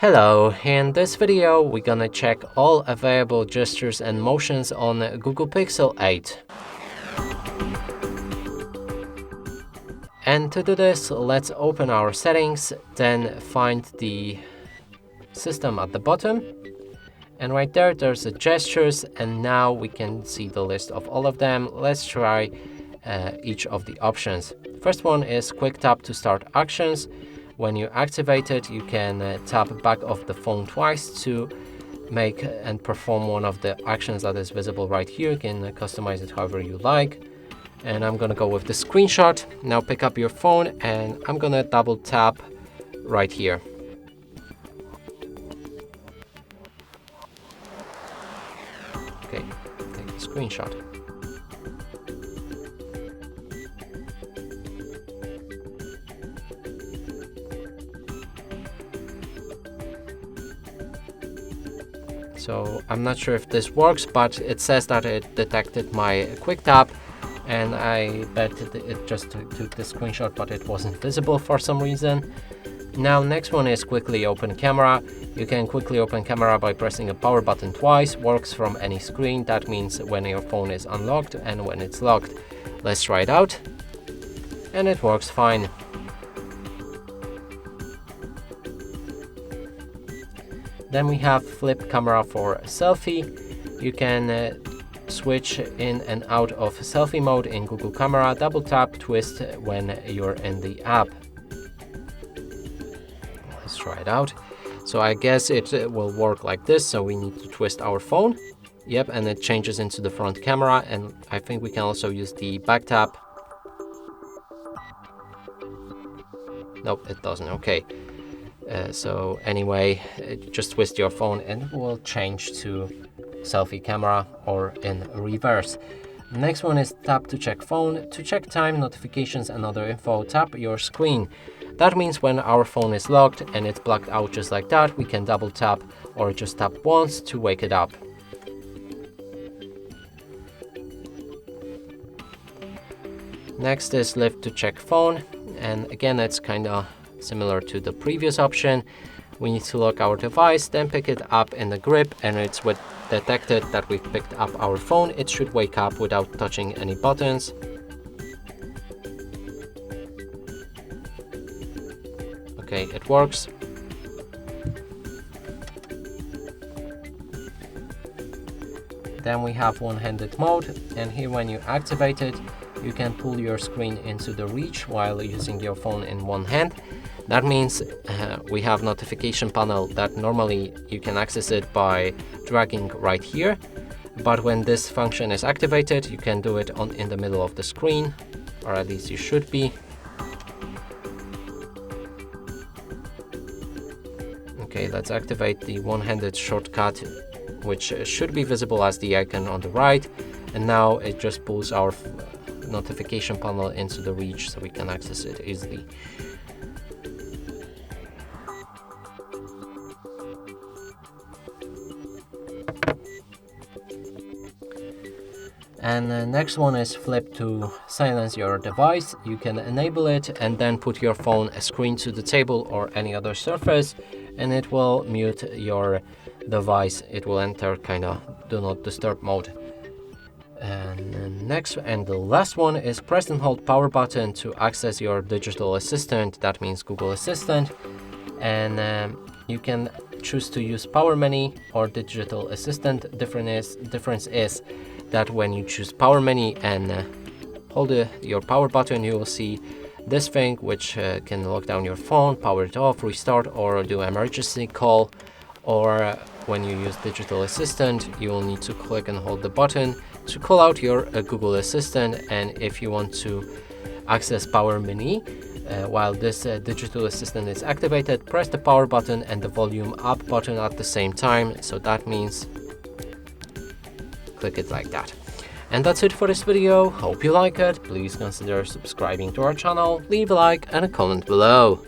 Hello, in this video we're gonna check all available gestures and motions on Google Pixel 8. And to do this, let's open our settings, then find the system at the bottom. And right there's the gestures, and now we can see the list of all of them. Let's try each of the options. First one is quick tap to start actions. When you activate it, you can tap back of the phone twice to make and perform one of the actions that is visible right here. You can customize it however you like. And I'm gonna go with the screenshot. Now pick up your phone and I'm gonna double tap right here. Okay, take a screenshot. So I'm not sure if this works, but it says that it detected my quick tap, and I bet it just took the screenshot, but it wasn't visible for some reason. Now next one is quickly open camera. You can quickly open camera by pressing a power button twice. Works from any screen. That means when your phone is unlocked and when it's locked. Let's try it out. And it works fine. Then we have flip camera for selfie. You can switch in and out of selfie mode in Google Camera. Double tap, twist when you're in the app. Let's try it out. So I guess it will work like this. So we need to twist our phone. Yep, and it changes into the front camera. And I think we can also use the back tap. Nope, it doesn't. Okay. So anyway, just twist your phone and it will change to selfie camera or in reverse. Next one is tap to check phone. To check time, notifications and other info, tap your screen. That means when our phone is locked and it's blacked out just like that, we can double tap or just tap once to wake it up. Next is lift to check phone, and again it's kind of similar to the previous option. We need to lock our device, then pick it up in the grip, and it's detected that we've picked up our phone. It should wake up without touching any buttons. Okay, it works. Then we have one-handed mode, and here when you activate it, you can pull your screen into the reach while using your phone in one hand. That means we have notification panel that normally you can access it by dragging right here. But when this function is activated, you can do it in the middle of the screen, or at least you should be. Okay, let's activate the one-handed shortcut, which should be visible as the icon on the right. And now it just pulls our notification panel into the reach so we can access it easily. And the next one is flip to silence your device. You can enable it and then put your phone screen to the table or any other surface, and it will mute your device. It will enter kind of do not disturb mode. And the last one is press and hold power button to access your digital assistant. That means Google Assistant. And you can choose to use Power Menu or Digital Assistant. Difference is that when you choose Power Menu and hold your power button, you will see this thing which can lock down your phone, power it off, restart, or do emergency call. Or when you use Digital Assistant, you will need to click and hold the button to call out your Google Assistant. And if you want to access Power Menu, while this Digital Assistant is activated, press the power button and the volume up button at the same time. So that means click it like that. And that's it for this video. Hope you like it. Please consider subscribing to our channel, leave a like and a comment below.